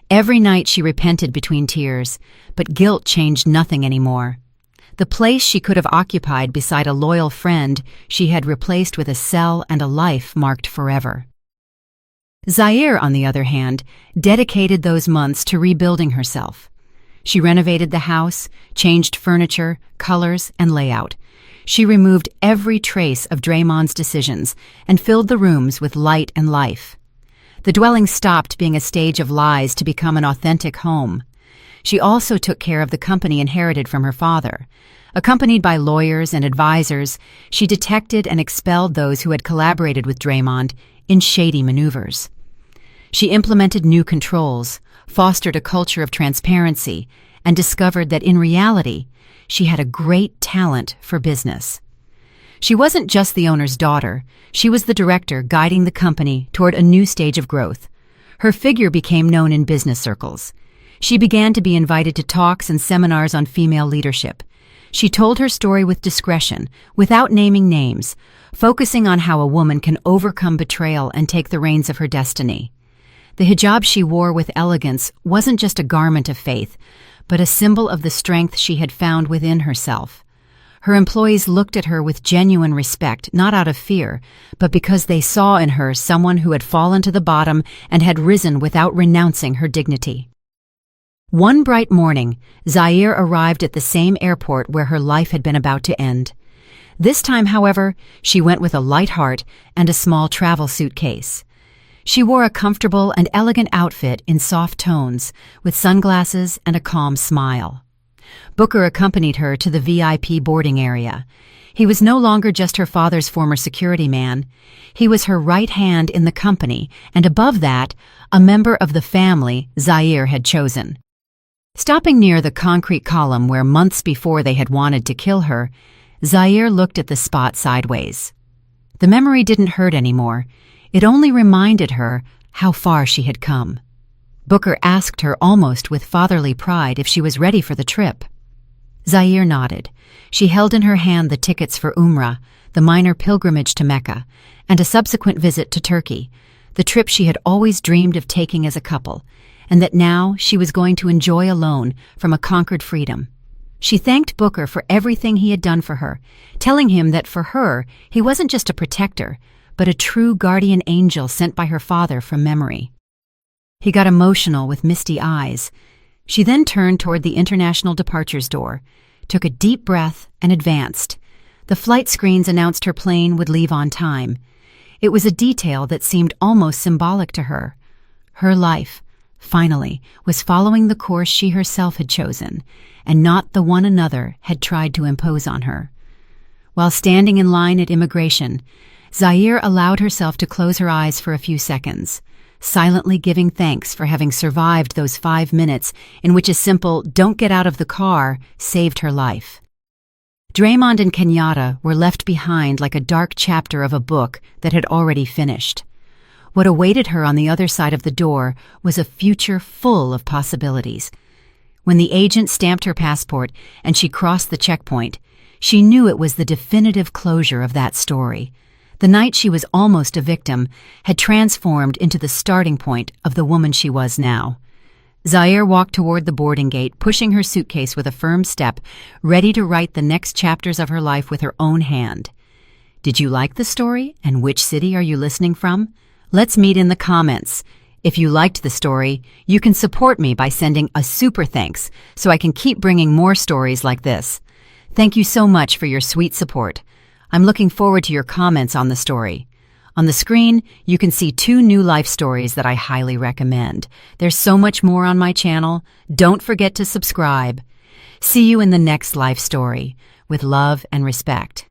Every night she repented between tears, but guilt changed nothing anymore. The place she could have occupied beside a loyal friend she had replaced with a cell and a life marked forever. Zaire, on the other hand, dedicated those months to rebuilding herself. She renovated the house, changed furniture, colors, and layout. She removed every trace of Draymond's decisions and filled the rooms with light and life. The dwelling stopped being a stage of lies to become an authentic home. She also took care of the company inherited from her father. Accompanied by lawyers and advisors, she detected and expelled those who had collaborated with Draymond in shady maneuvers. She implemented new controls, fostered a culture of transparency, and discovered that in reality, she had a great talent for business. She wasn't just the owner's daughter, she was the director guiding the company toward a new stage of growth. Her figure became known in business circles. She began to be invited to talks and seminars on female leadership. She told her story with discretion, without naming names, focusing on how a woman can overcome betrayal and take the reins of her destiny. The hijab she wore with elegance wasn't just a garment of faith, but a symbol of the strength she had found within herself. Her employees looked at her with genuine respect, not out of fear, but because they saw in her someone who had fallen to the bottom and had risen without renouncing her dignity. One bright morning, Zaire arrived at the same airport where her life had been about to end. This time, however, she went with a light heart and a small travel suitcase. She wore a comfortable and elegant outfit in soft tones, with sunglasses and a calm smile. Booker accompanied her to the VIP boarding area. He was no longer just her father's former security man. He was her right hand in the company, and above that, a member of the family Zaire had chosen. Stopping near the concrete column where months before they had wanted to kill her, Zaire looked at the spot sideways. The memory didn't hurt anymore. It only reminded her how far she had come. Booker asked her almost with fatherly pride if she was ready for the trip. Zaire nodded. She held in her hand the tickets for Umrah, the minor pilgrimage to Mecca, and a subsequent visit to Turkey, the trip she had always dreamed of taking as a couple, and that now she was going to enjoy alone from a conquered freedom. She thanked Booker for everything he had done for her, telling him that for her, he wasn't just a protector, but a true guardian angel sent by her father from memory. He got emotional with misty eyes. She then turned toward the international departures door, took a deep breath, and advanced. The flight screens announced her plane would leave on time. It was a detail that seemed almost symbolic to her. Her life, finally, was following the course she herself had chosen, and not the one another had tried to impose on her. While standing in line at immigration, Zaire allowed herself to close her eyes for a few seconds, silently giving thanks for having survived those 5 minutes in which a simple "don't get out of the car" saved her life. Draymond and Kenyatta were left behind like a dark chapter of a book that had already finished. What awaited her on the other side of the door was a future full of possibilities. When the agent stamped her passport and she crossed the checkpoint, she knew it was the definitive closure of that story. The night she was almost a victim had transformed into the starting point of the woman she was now. Zaire walked toward the boarding gate, pushing her suitcase with a firm step, ready to write the next chapters of her life with her own hand. Did you like the story, and which city are you listening from? Let's meet in the comments. If you liked the story, you can support me by sending a super thanks so I can keep bringing more stories like this. Thank you so much for your sweet support. I'm looking forward to your comments on the story. On the screen, you can see 2 new life stories that I highly recommend. There's so much more on my channel. Don't forget to subscribe. See you in the next life story. With love and respect.